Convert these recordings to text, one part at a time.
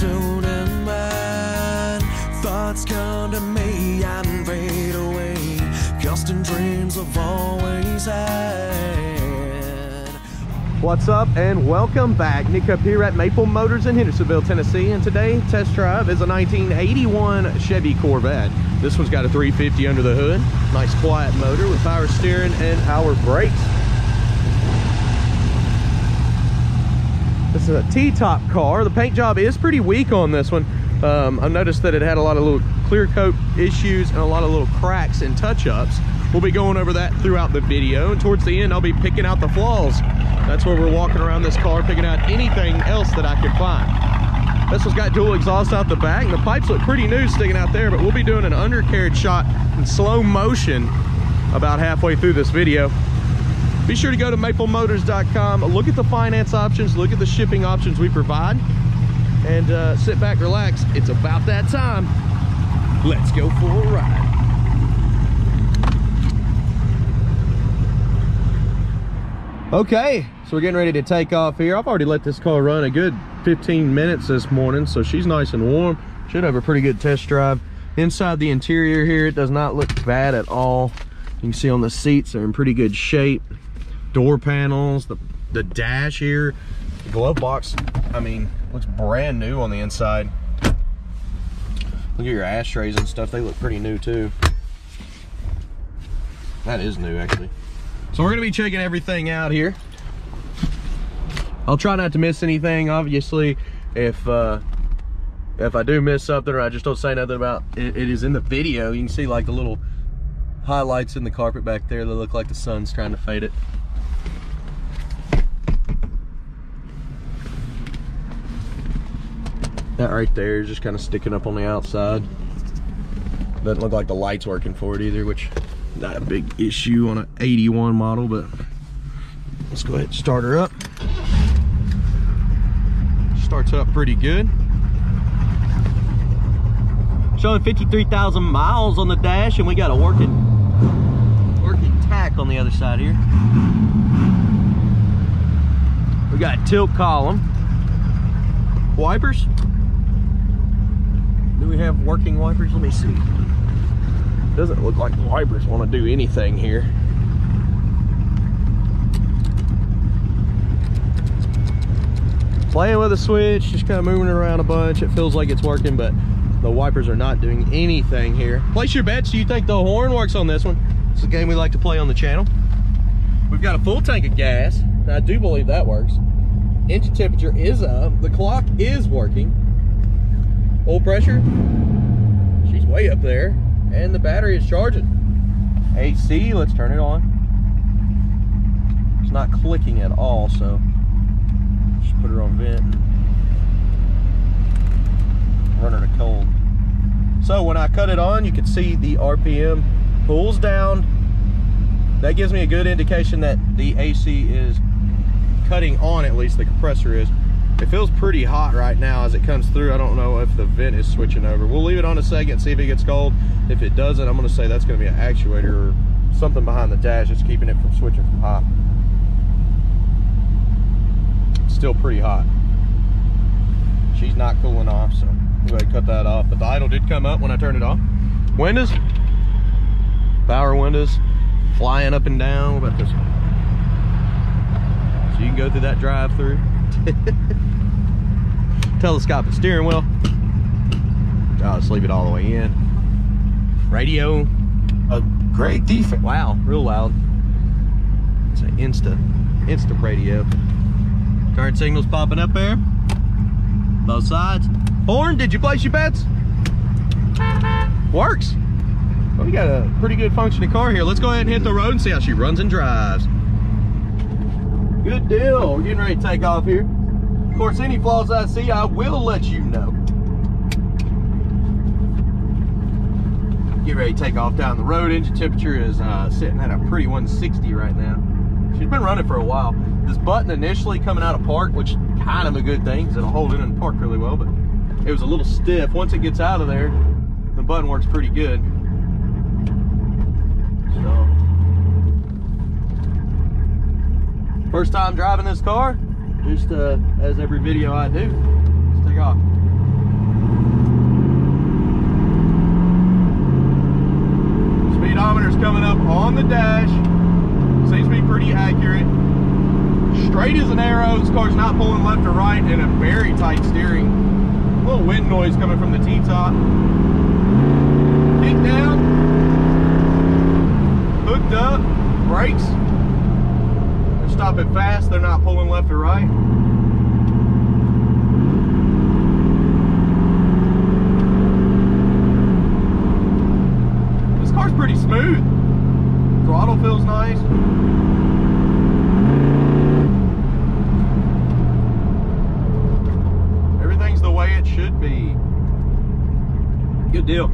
soon in mind. Thoughts come to me and fade away. Gusting dreams of always had. What's up and welcome back. Nick up here at Maple Motors in Hendersonville, Tennessee, and today test drive is a 1981 Chevy Corvette. This one's got a 350 under the hood, nice quiet motor with power steering and power brakes. This is a T-top car. The paint job is pretty weak on this one. I've noticed that it had a lot of little clear coat issues and a lot of little cracks and touch-ups. We'll be going over that throughout the video, and towards the end I'll be picking out the flaws. That's where we're walking around this car, picking out anything else that I can find. This one's got dual exhaust out the back, and the pipes look pretty new sticking out there, but we'll be doing an undercarriage shot in slow motion about halfway through this video. Be sure to go to maplemotors.com, look at the finance options, look at the shipping options we provide, and sit back, relax. It's about that time. Let's go for a ride. Okay, so we're getting ready to take off here. I've already let this car run a good 15 minutes this morning, so she's nice and warm. Should have a pretty good test drive. Inside the interior here, it does not look bad at all. You can see on the seats, they're in pretty good shape. Door panels, the dash here, the glove box, I mean, looks brand new on the inside. Look at your ashtrays and stuff, they look pretty new too. That is new actually. So we're gonna be checking everything out here. I'll try not to miss anything, obviously. If I do miss something or I just don't say nothing about it, it is in the video. You can see like the little highlights in the carpet back there that look like the sun's trying to fade it. That right there is just kind of sticking up on the outside. Doesn't look like the light's working for it either, which not a big issue on an 81 model, but let's go ahead and start her up. Starts up pretty good. Showing 53,000 miles on the dash, and we got a working tach on the other side here. We got tilt column. Wipers. Do we have working wipers? Let me see. Doesn't look like the wipers want to do anything here. Playing with the switch, just kind of moving it around a bunch. It feels like it's working, but the wipers are not doing anything here. Place your bets. Do you think the horn works on this one? It's a game we like to play on the channel. We've got a full tank of gas. And I do believe that works. Engine temperature is up. The clock is working. Oil pressure, she's way up there. And the battery is charging. AC, let's turn it on. It's not clicking at all, so just put her on vent and run her to cold. So when I cut it on, you can see the RPM pulls down. That gives me a good indication that the AC is cutting on, at least the compressor is. It feels pretty hot right now as it comes through. I don't know if the vent is switching over. We'll leave it on a second, see if it gets cold. If it doesn't, I'm gonna say that's gonna be an actuator or something behind the dash that's keeping it from switching from hot. It's still pretty hot. She's not cooling off, so we'll go ahead and cut that off. But the idle did come up when I turned it off. Windows, power windows, flying up and down. What about this one? So you can go through that drive-through. Telescopic steering wheel. I'll just leave it all the way in. Radio, a great defect. Wow, real loud. It's an insta radio. Turn signals popping up there. Both sides. Horn, did you place your bets? Works. Well, we got a pretty good functioning car here. Let's go ahead and hit the road and see how she runs and drives. Good deal. We're getting ready to take off here. Of course, any flaws I see, I will let you know. Get ready to take off down the road. Engine temperature is sitting at a pretty 160 right now. She's been running for a while. This button initially coming out of park, which kind of a good thing because it'll hold it in park really well, but it was a little stiff. Once it gets out of there, the button works pretty good. So, first time driving this car, just as every video I do. Let's take off. coming up on the dash. Seems to be pretty accurate. Straight as an arrow. This car's not pulling left or right, and a very tight steering. A little wind noise coming from the T-top. Kick down. Hooked up. Brakes. They're stopping fast. They're not pulling left or right. This car's pretty smooth. Throttle feels nice. Everything's the way it should be. Good deal.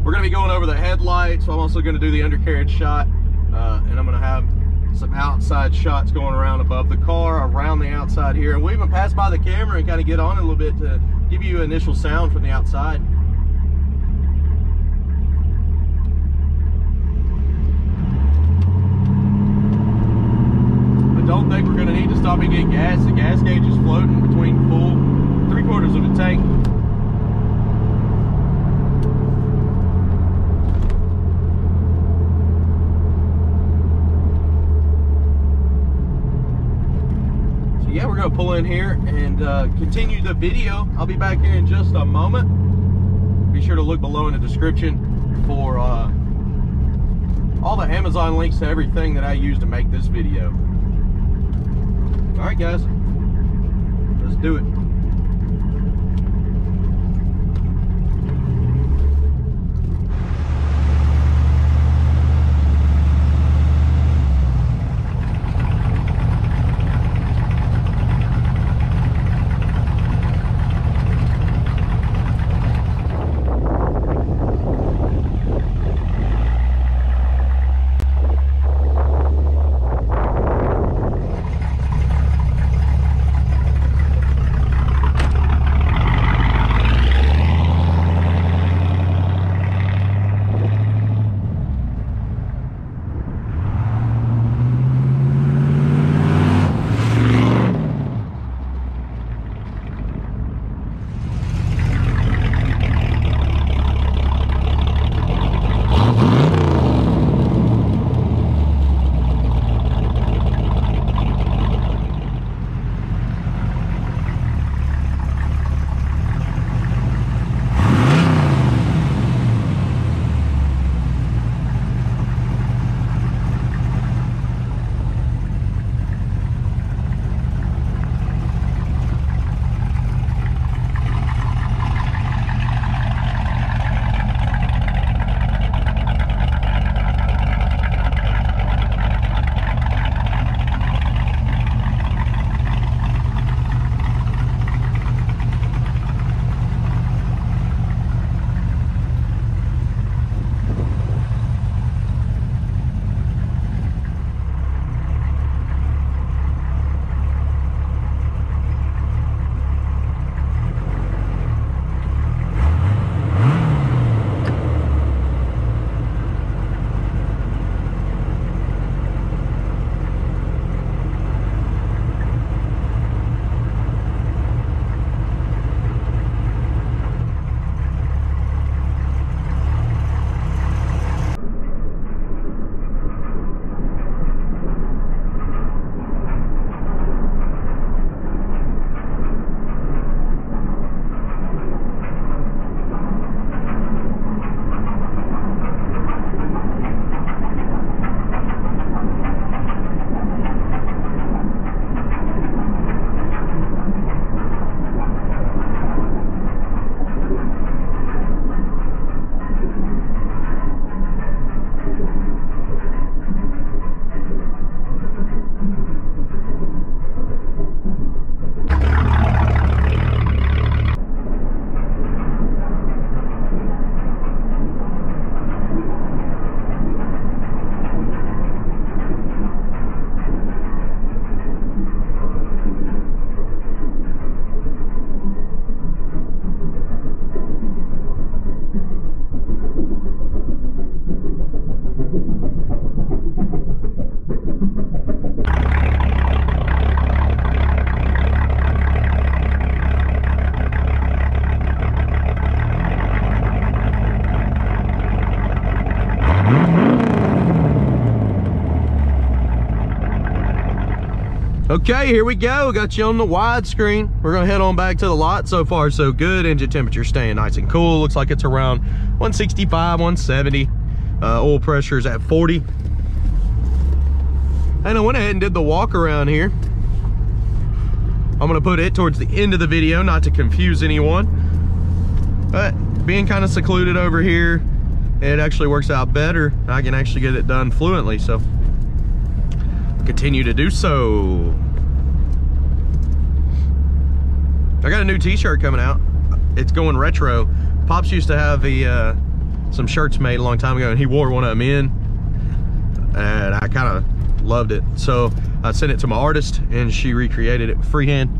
We're going to be going over the headlights. So I'm also going to do the undercarriage shot, and I'm going to have some outside shots going around above the car, around the outside here, and we'll even pass by the camera and kind of get on it a little bit to give you initial sound from the outside. I don't think we're going to need to stop and get gas. The gas gauge is floating between full 3/4 of a tank. Yeah, we're going to pull in here and continue the video. I'll be back here in just a moment. Be sure to look below in the description for all the Amazon links to everything that I use to make this video. All right, guys, let's do it. Okay, here we go. Got you on the widescreen. We're gonna head on back to the lot. So far, so good. Engine temperature staying nice and cool. Looks like it's around 165, 170. Oil pressure is at 40. And I went ahead and did the walk around here. I'm gonna put it towards the end of the video, not to confuse anyone. But being kind of secluded over here, it actually works out better. I can actually get it done fluently, so continue to do so. I got a new t-shirt coming out. It's going retro. Pops used to have some shirts made a long time ago, and he wore one of them in, and I kind of loved it. So I sent it to my artist, and she recreated it freehand.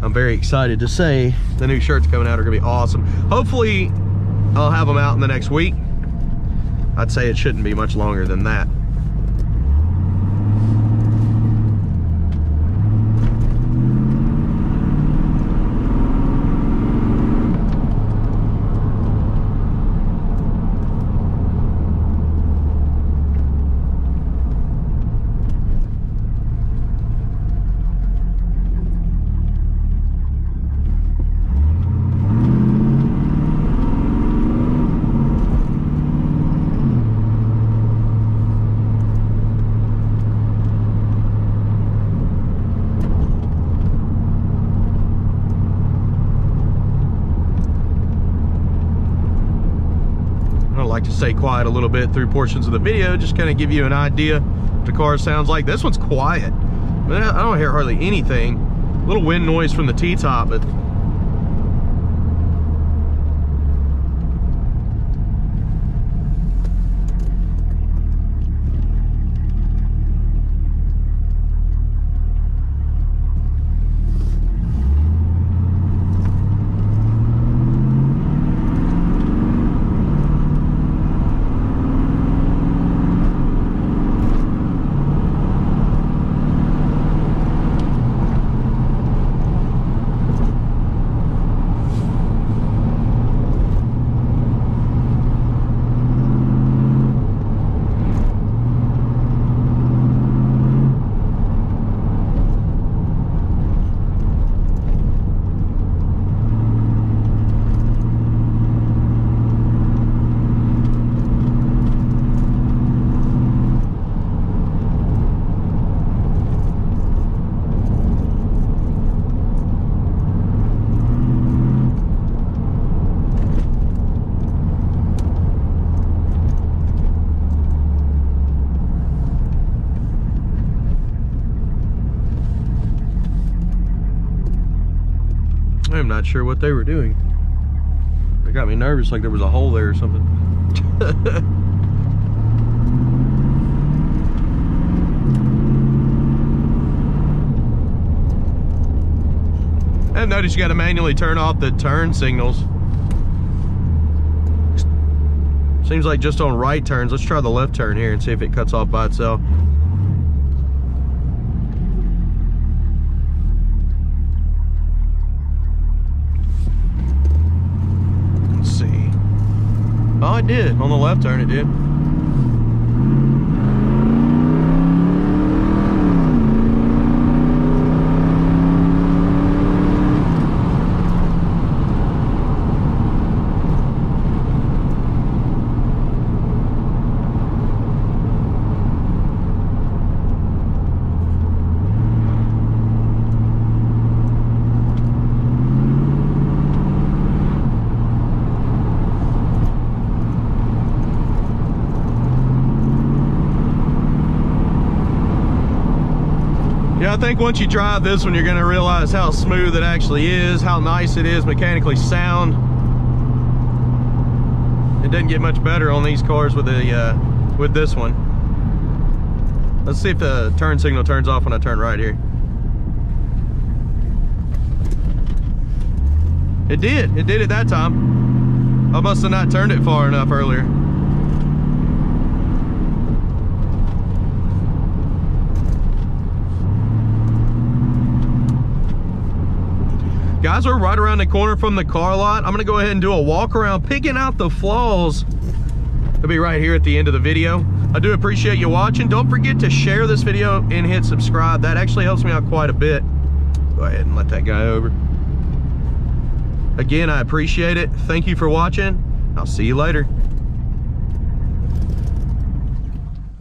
I'm very excited to say the new shirts coming out are gonna be awesome. Hopefully I'll have them out in the next week. I'd say it shouldn't be much longer than that. Like to stay quiet a little bit through portions of the video, just kind of give you an idea what the car sounds like. This one's quiet. I don't hear hardly anything. A little wind noise from the T-top, but I'm not sure what they were doing. They got me nervous, like there was a hole there or something. And notice you got to manually turn off the turn signals. Seems like just on right turns. Let's try the left turn here and see if it cuts off by itself. Oh, it did. On the left turn, it did. Yeah, I think once you drive this one, you're going to realize how smooth it actually is, how nice it is, mechanically sound. It doesn't get much better on these cars with this one. Let's see if the turn signal turns off when I turn right here. It did. It did it that time. I must have not turned it far enough earlier. Guys, we're right around the corner from the car lot. I'm gonna go ahead and do a walk around, picking out the flaws. It'll be right here at the end of the video. I do appreciate you watching. Don't forget to share this video and hit subscribe. That actually helps me out quite a bit. Go ahead and let that guy over. Again, I appreciate it. Thank you for watching. I'll see you later.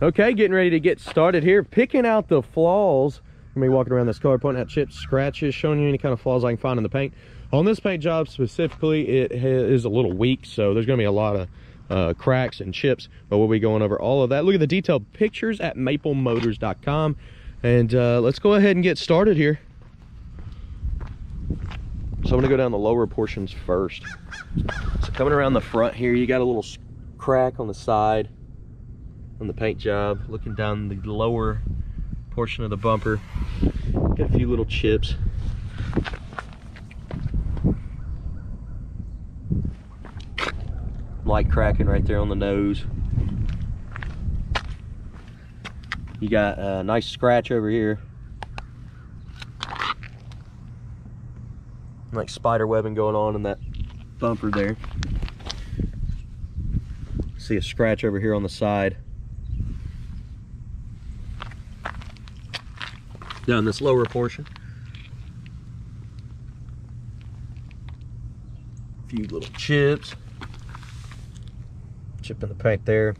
Okay, getting ready to get started here. Picking out the flaws. I'm gonna be walking around this car, pointing out chips, scratches, showing you any kind of flaws I can find in the paint. On this paint job specifically, it is a little weak, so there's gonna be a lot of cracks and chips, but we'll be going over all of that. Look at the detailed pictures at maplemotors.com, and let's go ahead and get started here. So I'm gonna go down the lower portions first. So coming around the front here, you got a little crack on the side on the paint job. Looking down the lower portion of the bumper, got a few little chips. Light cracking right there on the nose. You got a nice scratch over here, like spider webbing going on in that bumper there. See a scratch over here on the side. Down this lower portion, a few little chips. Chip in the paint there.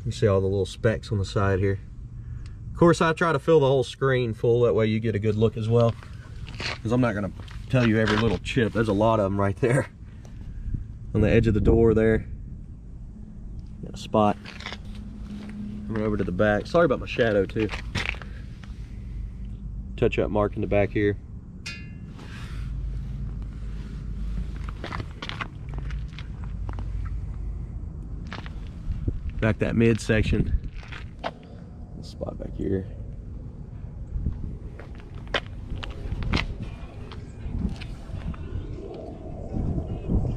You see all the little specks on the side here. Of course, I try to fill the whole screen full, that way you get a good look as well, because I'm not going to tell you every little chip. There's a lot of them right there on the edge of the door there. Got a spot. Coming over to the back. Sorry about my shadow too. Touch up mark in the back here. Back that midsection. Spot back here.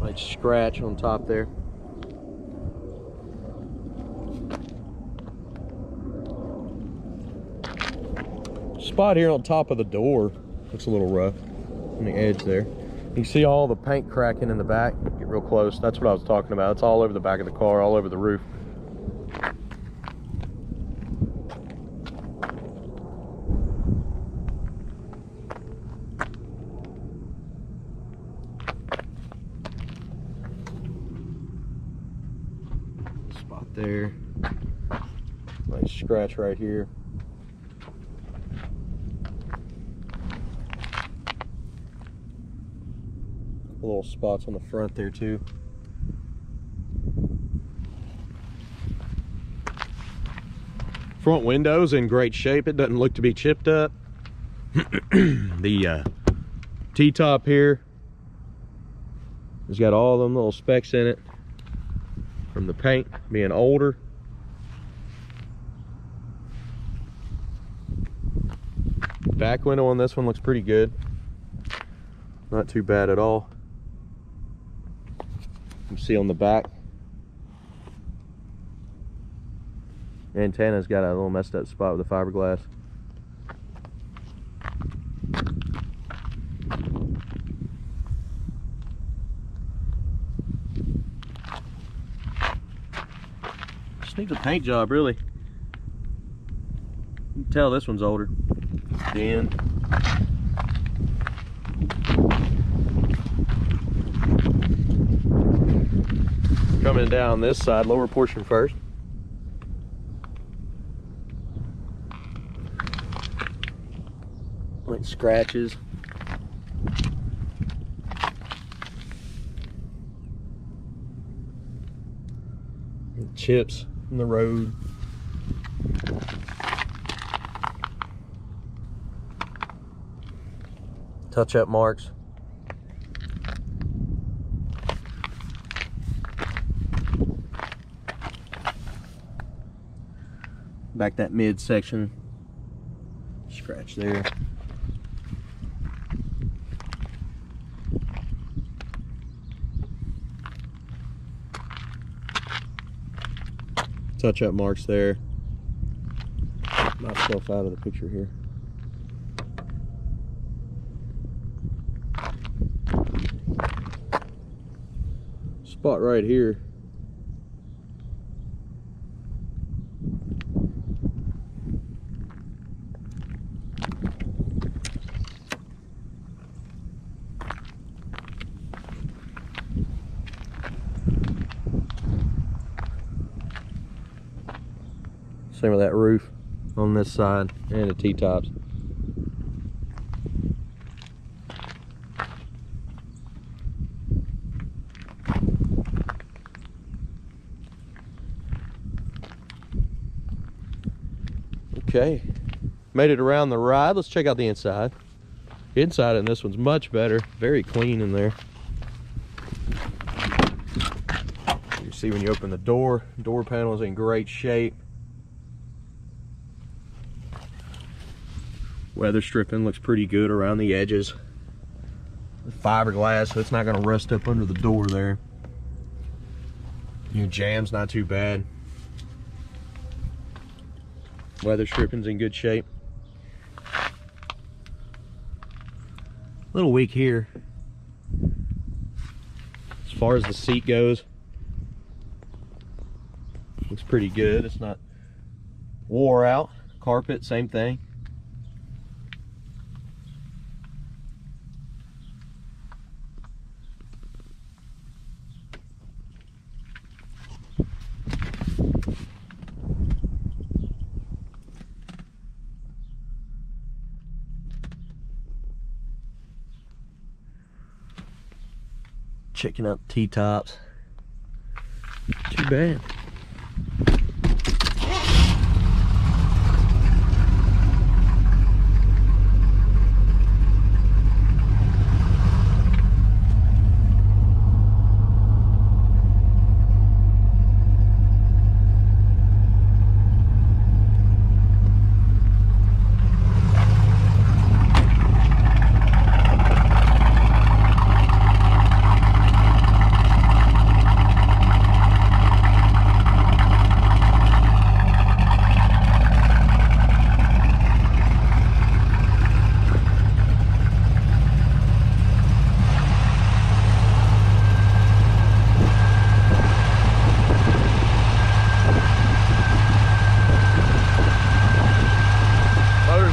Light scratch on top there. Spot here on top of the door looks a little rough on the edge there. You can see all the paint cracking in the back. Get real close. That's what I was talking about. It's all over the back of the car, all over the roof. Spot there. Nice scratch right here. Little spots on the front there too. Front window's in great shape. It doesn't look to be chipped up. The T-top here has got all them little specks in it from the paint being older. Back window on this one looks pretty good. Not too bad at all. You see on the back, antenna's got a little messed up spot with the fiberglass. Just needs a paint job, really. You can tell this one's older. Then coming down this side, lower portion first. Like scratches. And chips in the road. Touch-up marks. Back that midsection, scratch there. Touch-up marks there. Myself out of the picture here. Spot right here. Same with that roof on this side and the T-tops. Okay, made it around the ride. Let's check out the inside. The inside in this one's much better. Very clean in there. You see when you open the door panel is in great shape. Weather stripping looks pretty good around the edges. The fiberglass, so it's not gonna rust up under the door there. Your jam's not too bad. Weather stripping's in good shape. A little weak here. As far as the seat goes, looks pretty good. It's not wore out. Carpet, same thing. Checking out T-tops. Too bad.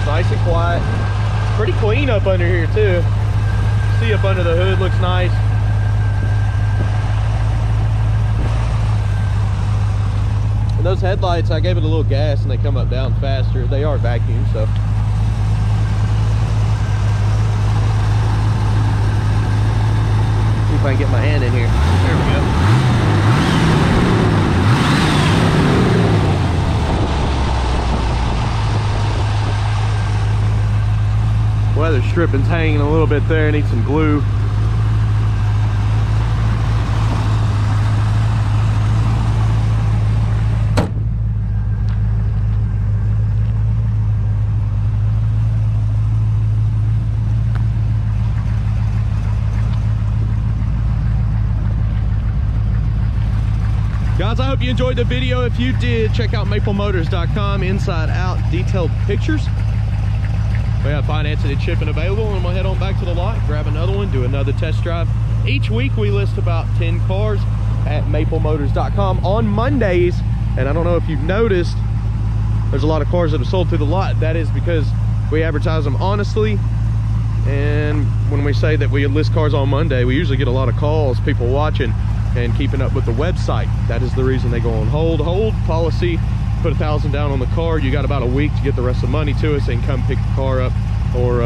Nice and quiet. Pretty clean up under here too. See up under the hood, looks nice. And those headlights, I gave it a little gas and they come up down faster. They are vacuum, so. See if I can get my hand in here. There we go. Weather stripping's hanging a little bit there, need some glue. Guys, I hope you enjoyed the video. If you did, check out maplemotors.com, inside out detailed pictures. We have financing and shipping available, and we'll head on back to the lot, grab another one, do another test drive. Each week we list about 10 cars at maplemotors.com on Mondays. And I don't know if you've noticed, there's a lot of cars that have sold through the lot. That is because we advertise them honestly. And when we say that we list cars on Monday, we usually get a lot of calls, people watching and keeping up with the website. That is the reason they go on hold. Hold policy. Put $1,000 down on the car, you got about a week to get the rest of the money to us and come pick the car up, or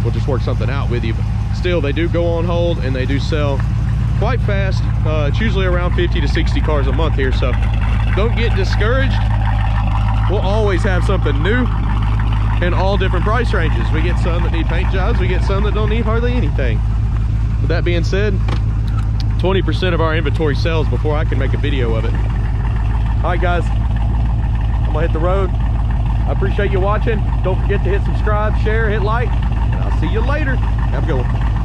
we'll just work something out with you. But still, they do go on hold and they do sell quite fast. It's usually around 50 to 60 cars a month here, so don't get discouraged. We'll always have something new in all different price ranges. We get some that need paint jobs, we get some that don't need hardly anything. With that being said, 20% of our inventory sells before I can make a video of it. All right, guys, I'm gonna hit the road. I appreciate you watching. Don't forget to hit subscribe, share, hit like, and I'll see you later. Have a good one.